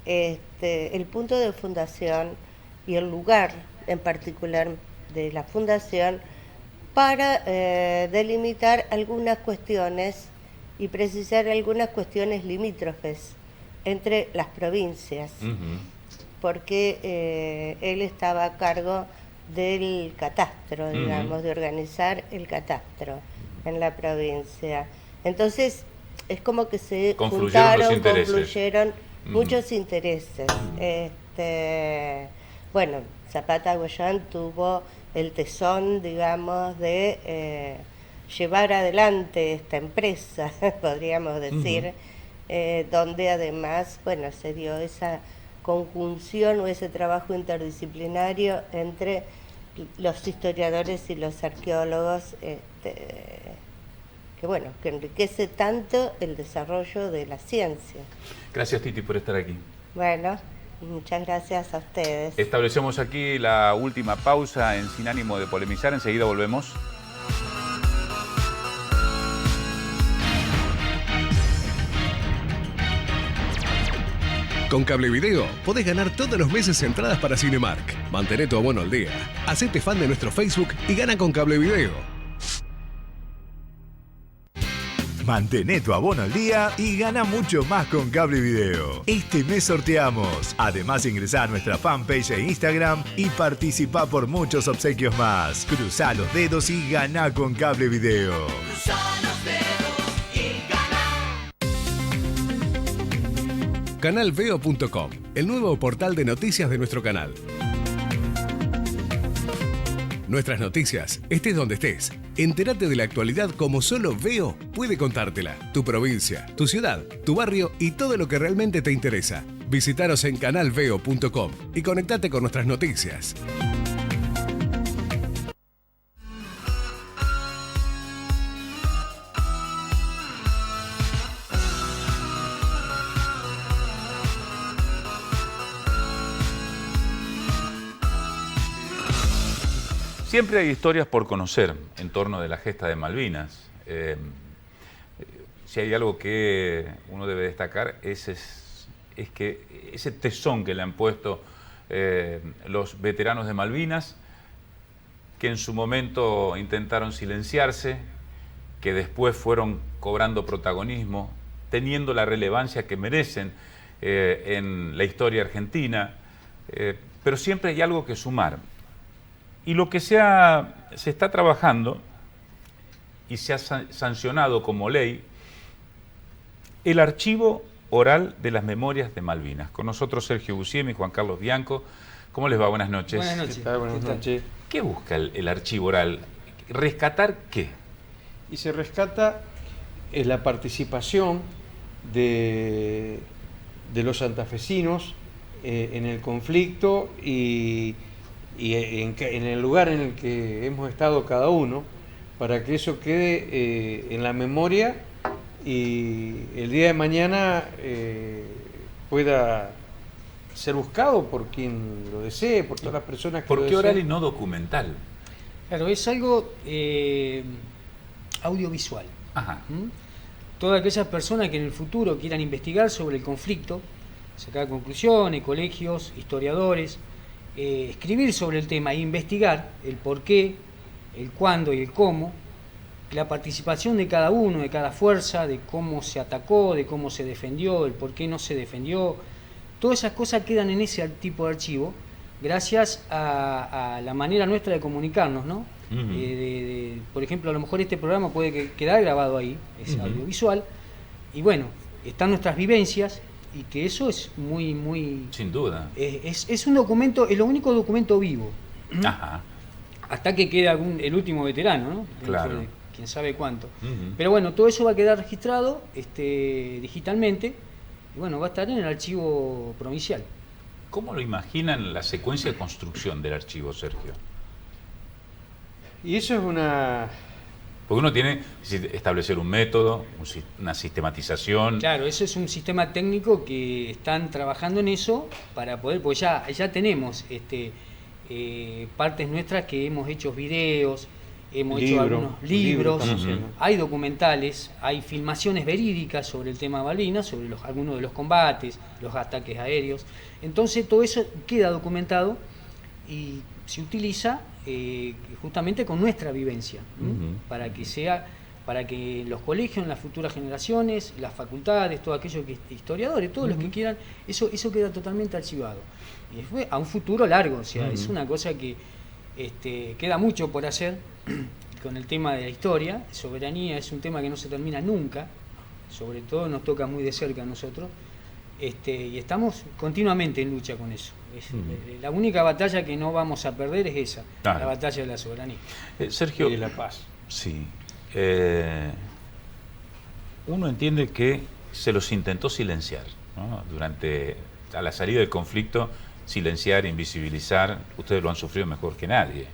el punto de fundación y el lugar en particular de la fundación, para delimitar algunas cuestiones y precisar algunas cuestiones limítrofes entre las provincias, porque él estaba a cargo del catastro, digamos, de organizar el catastro en la provincia. Entonces, es como que se confluyeron muchos intereses. Bueno, Zapata Goyán tuvo el tesón, digamos, de llevar adelante esta empresa, podríamos decir, donde además, bueno, se dio esa conjunción o ese trabajo interdisciplinario entre los historiadores y los arqueólogos, que bueno, que enriquece tanto el desarrollo de la ciencia. Gracias, Titi, por estar aquí. Bueno, muchas gracias a ustedes. Establecemos aquí la última pausa en Sin Ánimo de Polemizar. Enseguida volvemos. Con Cablevideo podés ganar todos los meses entradas para Cinemark. Mantené tu abono al día. Hacete fan de nuestro Facebook y gana con Cablevideo. Mantené tu abono al día y gana mucho más con Cablevideo. Este mes sorteamos. Además, ingresá a nuestra fanpage e Instagram y participá por muchos obsequios más. Cruzá los dedos y ganá con Cablevideo. Canalveo.com, el nuevo portal de noticias de nuestro canal. Nuestras noticias, estés donde estés. Entérate de la actualidad como solo Veo puede contártela. Tu provincia, tu ciudad, tu barrio y todo lo que realmente te interesa. Visítanos en canalveo.com y conectate con nuestras noticias. Siempre hay historias por conocer en torno de la gesta de Malvinas. Si hay algo que uno debe destacar es que ese tesón que le han puesto los veteranos de Malvinas, que en su momento intentaron silenciarse, que después fueron cobrando protagonismo, teniendo la relevancia que merecen en la historia argentina, pero siempre hay algo que sumar. Y lo que se está trabajando y se ha sancionado como ley, el archivo oral de las memorias de Malvinas. Con nosotros Sergio Buscemi y Juan Carlos Bianco. ¿Cómo les va? Buenas noches. Buenas noches. ¿Qué tal? Buenas noches. ¿Qué busca el archivo oral? ¿Rescatar qué? Y se rescata la participación de los santafesinos en el conflicto y en el lugar en el que hemos estado cada uno, para que eso quede en la memoria y el día de mañana pueda ser buscado por quien lo desee, por todas las personas que ¿Por lo qué oral y deseen. no documental? Claro, es algo audiovisual. Ajá. Todas aquellas personas que en el futuro quieran investigar sobre el conflicto, sacar conclusiones, colegios, historiadores, escribir sobre el tema e investigar el por qué, el cuándo y el cómo, la participación de cada uno, de cada fuerza, de cómo se atacó, de cómo se defendió, el por qué no se defendió. Todas esas cosas quedan en ese tipo de archivo gracias a la manera nuestra de comunicarnos, ¿no? Por ejemplo, a lo mejor este programa puede quedar grabado ahí, es audiovisual, y bueno, están nuestras vivencias, y que eso es muy... Sin duda. Es un documento, es lo único documento vivo. Ajá. Hasta que quede el último veterano, ¿no? Claro. Quién sabe cuánto. Pero bueno, todo eso va a quedar registrado digitalmente, y bueno, va a estar en el archivo provincial. ¿Cómo lo imaginan la secuencia de construcción del archivo, Sergio? Y eso es una... Porque uno tiene que establecer un método, una sistematización. Claro, eso es un sistema técnico que están trabajando en eso para poder, pues ya tenemos partes nuestras que hemos hecho videos, hemos hecho algunos libros, hay documentales, hay filmaciones verídicas sobre el tema Malvinas, sobre algunos de los combates, los ataques aéreos. Entonces todo eso queda documentado y se utiliza justamente con nuestra vivencia, para que los colegios, las futuras generaciones, las facultades, todos aquellos historiadores, todos los que quieran, eso queda totalmente archivado. Y fue a un futuro largo, o sea, es una cosa que queda mucho por hacer con el tema de la historia. Soberanía es un tema que no se termina nunca, sobre todo nos toca muy de cerca a nosotros, y estamos continuamente en lucha con eso. La única batalla que no vamos a perder es esa, la batalla de la soberanía. Sergio, y de la paz. Sí. Uno entiende que se los intentó silenciar, ¿no? A la salida del conflicto, silenciar, invisibilizar. Ustedes lo han sufrido mejor que nadie.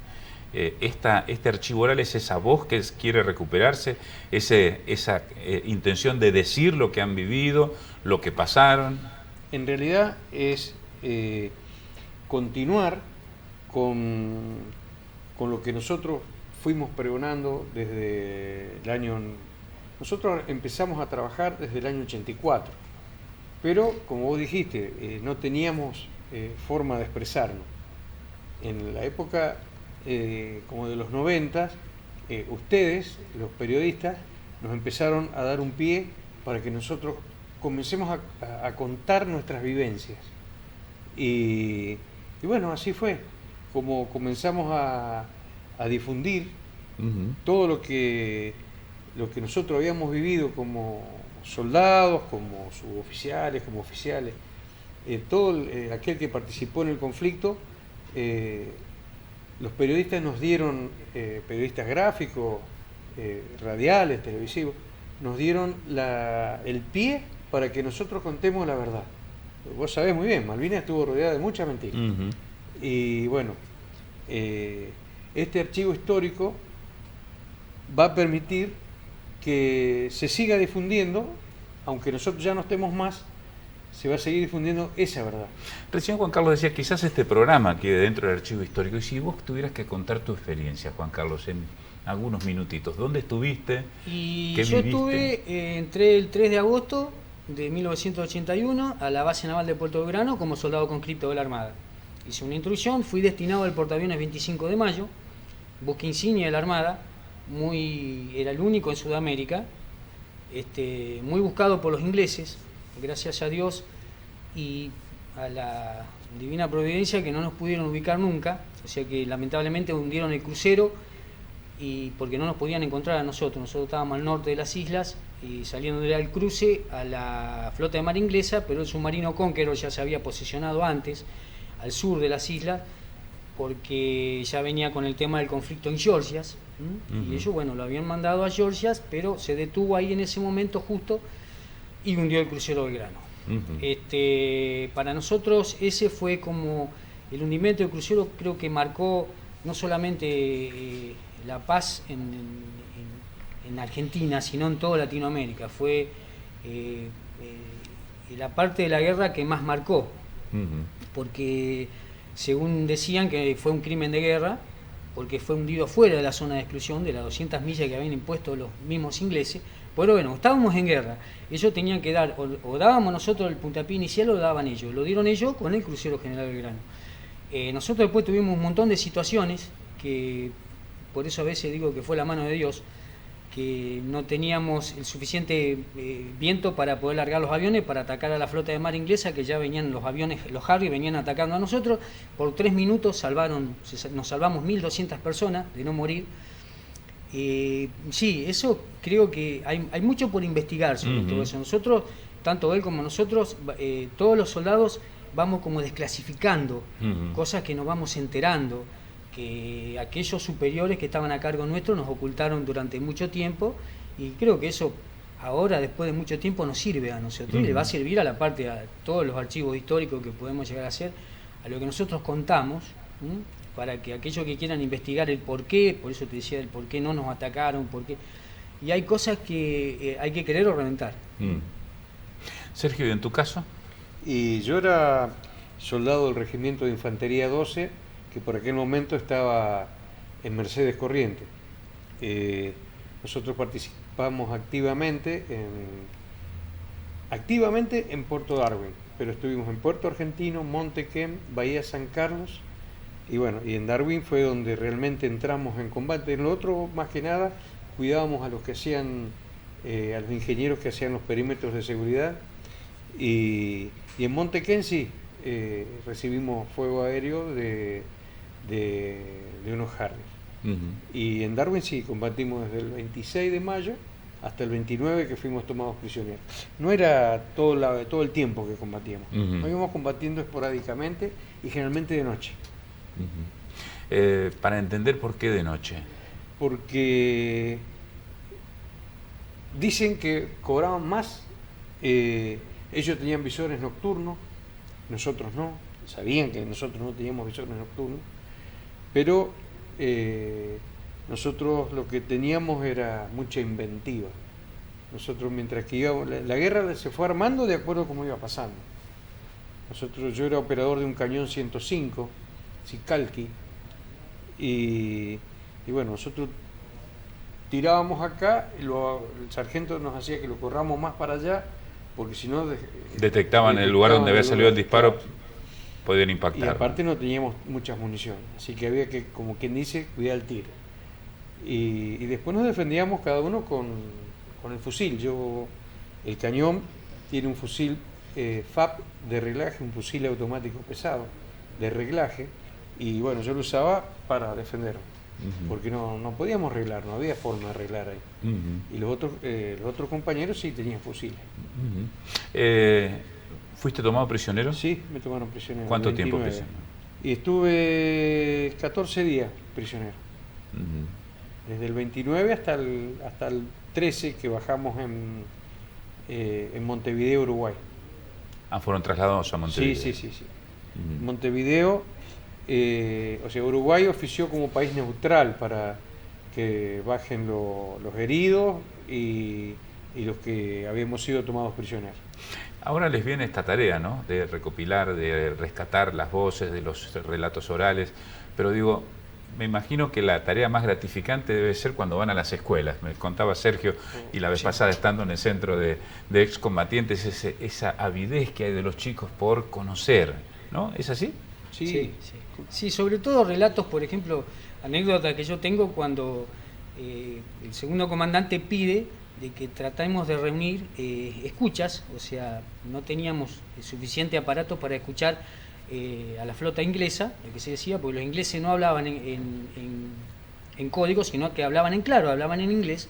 Este archivo oral es esa voz que quiere recuperarse, esa intención de decir lo que han vivido, lo que pasaron. En realidad es continuar con lo que nosotros fuimos pregonando desde el año... Nosotros empezamos a trabajar desde el año 84, pero como vos dijiste, no teníamos forma de expresarnos. En la época como de los 90, ustedes, los periodistas, nos empezaron a dar un pie para que nosotros comencemos a contar nuestras vivencias. Y bueno, así fue como comenzamos a difundir todo lo que nosotros habíamos vivido como soldados, como suboficiales, como oficiales, todo aquel que participó en el conflicto. Los periodistas nos dieron, periodistas gráficos, radiales, televisivos, nos dieron el pie para que nosotros contemos la verdad. Vos sabés muy bien, Malvinas estuvo rodeada de muchas mentiras. Y bueno, este archivo histórico va a permitir que se siga difundiendo, aunque nosotros ya no estemos más, se va a seguir difundiendo esa verdad. Recién Juan Carlos decía, quizás este programa quede dentro del archivo histórico. Y si vos tuvieras que contar tu experiencia, Juan Carlos, en algunos minutitos, ¿dónde estuviste? Y ¿Qué yo viviste? entré el 3 de agosto de 1981 a la base naval de Puerto Belgrano como soldado conscripto de la Armada. Hice una instrucción, fui destinado al portaaviones 25 de mayo, buque insignia de la Armada, era el único en Sudamérica, muy buscado por los ingleses, gracias a Dios y a la divina providencia que no nos pudieron ubicar nunca, o sea que lamentablemente hundieron el crucero y porque no nos podían encontrar a nosotros estábamos al norte de las islas y saliendo del cruce a la flota de mar inglesa, pero el submarino Conqueror ya se había posicionado antes al sur de las islas porque ya venía con el tema del conflicto en Georgias, y ellos bueno lo habían mandado a Georgias, pero se detuvo ahí en ese momento justo y hundió el crucero Belgrano. Para nosotros ese fue como el hundimiento del crucero, creo que marcó no solamente la paz en Argentina, sino en toda Latinoamérica. Fue la parte de la guerra que más marcó porque según decían que fue un crimen de guerra, porque fue hundido fuera de la zona de exclusión, de las 200 millas que habían impuesto los mismos ingleses. Pero bueno, estábamos en guerra, ellos tenían que dar, o dábamos nosotros el puntapié inicial o lo daban ellos, lo dieron ellos con el crucero General Belgrano. Nosotros después tuvimos un montón de situaciones, que por eso a veces digo que fue la mano de Dios, que no teníamos el suficiente viento para poder largar los aviones para atacar a la flota de mar inglesa, que ya venían los aviones, los Harry venían atacando a nosotros. Por 3 minutos nos salvamos 1.200 personas de no morir. Sí, eso creo que hay mucho por investigar sobre todo eso. Nosotros, tanto él como nosotros, todos los soldados vamos como desclasificando cosas que nos vamos enterando, que aquellos superiores que estaban a cargo nuestro nos ocultaron durante mucho tiempo, y creo que eso ahora, después de mucho tiempo, nos sirve a nosotros y le va a servir a la parte, a todos los archivos históricos que podemos llegar a hacer, a lo que nosotros contamos, para que aquellos que quieran investigar el por qué, por eso te decía el por qué no nos atacaron, por qué, y hay cosas que hay que querer o reventar. Sergio, ¿y en tu caso? Y yo era soldado del Regimiento de Infantería 12, que por aquel momento estaba en Mercedes Corrientes. Nosotros participamos activamente en Puerto Darwin, pero estuvimos en Puerto Argentino, Montequén, Bahía San Carlos, y bueno, y en Darwin fue donde realmente entramos en combate. En lo otro, más que nada, cuidábamos a los que hacían, a los ingenieros que hacían los perímetros de seguridad, y en Montequén sí, recibimos fuego aéreo de unos Harry. Y en Darwin sí, combatimos desde el 26 de mayo hasta el 29 que fuimos tomados prisioneros. No era todo el tiempo que combatíamos, nos íbamos combatiendo esporádicamente y generalmente de noche. Para entender por qué de noche. Porque dicen que cobraban más, ellos tenían visores nocturnos, nosotros no, sabían que nosotros no teníamos visores nocturnos, pero nosotros lo que teníamos era mucha inventiva. Nosotros, mientras que íbamos, la guerra se fue armando de acuerdo a cómo iba pasando. Yo era operador de un cañón 105, Sicalqui, y bueno, nosotros tirábamos acá, el sargento nos hacía que lo corramos más para allá, porque si no detectaban el lugar donde había salido el disparo, podían impactar. Y aparte no teníamos muchas municiones, así que había que, como quien dice, cuidar el tiro. Y después nos defendíamos cada uno con el fusil. El cañón tiene un fusil FAP de reglaje, un fusil automático pesado de reglaje, y bueno, yo lo usaba para defender, porque no podíamos arreglar, no había forma de arreglar ahí. Y los otros compañeros sí tenían fusiles. ¿Fuiste tomado prisionero? Sí, me tomaron prisionero. ¿Cuánto tiempo prisionero? Y estuve 14 días prisionero. Desde el 29 hasta el 13 que bajamos en Montevideo, Uruguay. Fueron trasladados a Montevideo. Sí. Montevideo, o sea, Uruguay ofició como país neutral para que bajen los heridos y los que habíamos sido tomados prisioneros. Ahora les viene esta tarea, ¿no?, de recopilar, de rescatar las voces de los relatos orales, pero digo, me imagino que la tarea más gratificante debe ser cuando van a las escuelas. Me contaba Sergio, y la vez pasada estando en el centro de excombatientes, esa avidez que hay de los chicos por conocer, ¿no? ¿Es así? Sí, sobre todo relatos, por ejemplo, anécdota que yo tengo cuando el segundo comandante pide de que tratemos de reunir escuchas, o sea, no teníamos suficiente aparato para escuchar a la flota inglesa, lo que se decía, porque los ingleses no hablaban en código, sino que hablaban en claro, hablaban en inglés.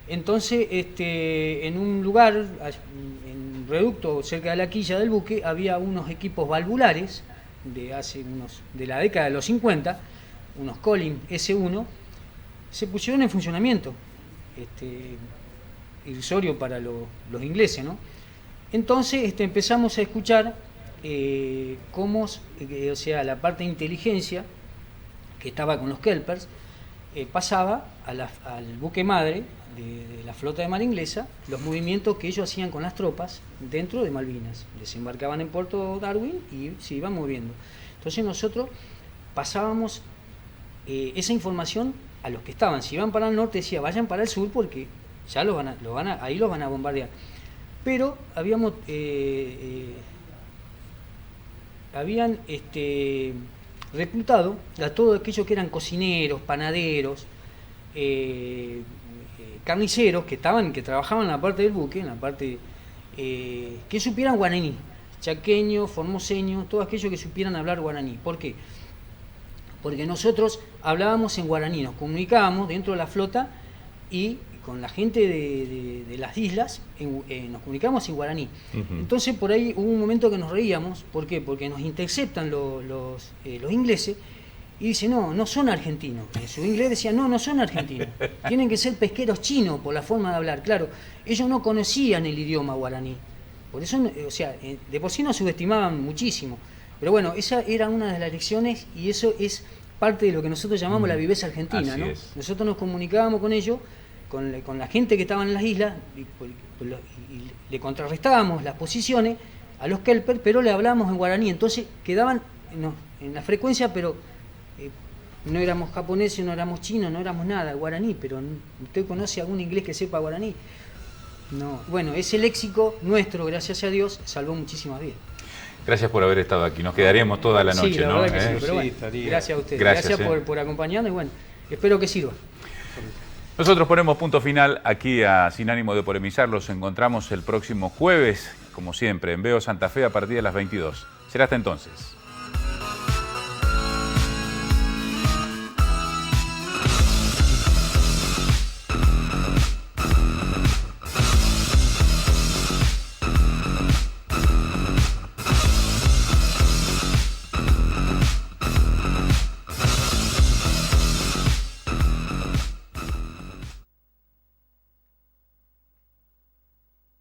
Entonces, en un lugar, en un reducto cerca de la quilla del buque, había unos equipos valvulares de la década de los 50, unos Collins S1, se pusieron en funcionamiento, irrisorio para los ingleses, ¿no? Entonces empezamos a escuchar cómo, o sea, la parte de inteligencia que estaba con los Kelpers pasaba al buque madre de la flota de mar inglesa, los movimientos que ellos hacían con las tropas dentro de Malvinas. Desembarcaban en Puerto Darwin y se iban moviendo. Entonces nosotros pasábamos esa información a los que estaban. Si iban para el norte, decía, vayan para el sur porque ya ahí los van a bombardear. Pero habían reclutado a todos aquellos que eran cocineros, panaderos, carniceros que trabajaban en la parte del buque, en la parte que supieran guaraní, chaqueño, formoseño, todos aquellos que supieran hablar guaraní. ¿Por qué? Porque nosotros hablábamos en guaraní, nos comunicábamos dentro de la flota y con la gente de las islas nos comunicábamos en guaraní. Entonces por ahí hubo un momento que nos reíamos. ¿Por qué? Porque nos interceptan los ingleses y dicen, no son argentinos. Su inglés decía, no son argentinos. Tienen que ser pesqueros chinos por la forma de hablar. Claro, ellos no conocían el idioma guaraní. Por eso, de por sí nos subestimaban muchísimo. Pero bueno, esa era una de las lecciones y eso es parte de lo que nosotros llamamos la viveza argentina, ¿no? Nosotros nos comunicábamos con ellos, con la gente que estaba en las islas, y le contrarrestábamos las posiciones a los kelper, pero le hablábamos en guaraní. Entonces quedaban en la frecuencia, pero no éramos japoneses, no éramos chinos, no éramos nada, guaraní. Pero ¿usted conoce algún inglés que sepa guaraní? No. Bueno, ese léxico nuestro, gracias a Dios, salvó muchísimas vidas. Gracias por haber estado aquí. Nos quedaríamos toda la noche, sí, la ¿no? Verdad que sí, pero bueno, gracias a ustedes. Gracias por acompañarnos y bueno, espero que sirva. Nosotros ponemos punto final aquí a Sin Ánimo de Polemizar. Los encontramos el próximo jueves, como siempre, en Veo Santa Fe a partir de las 22. Será hasta entonces.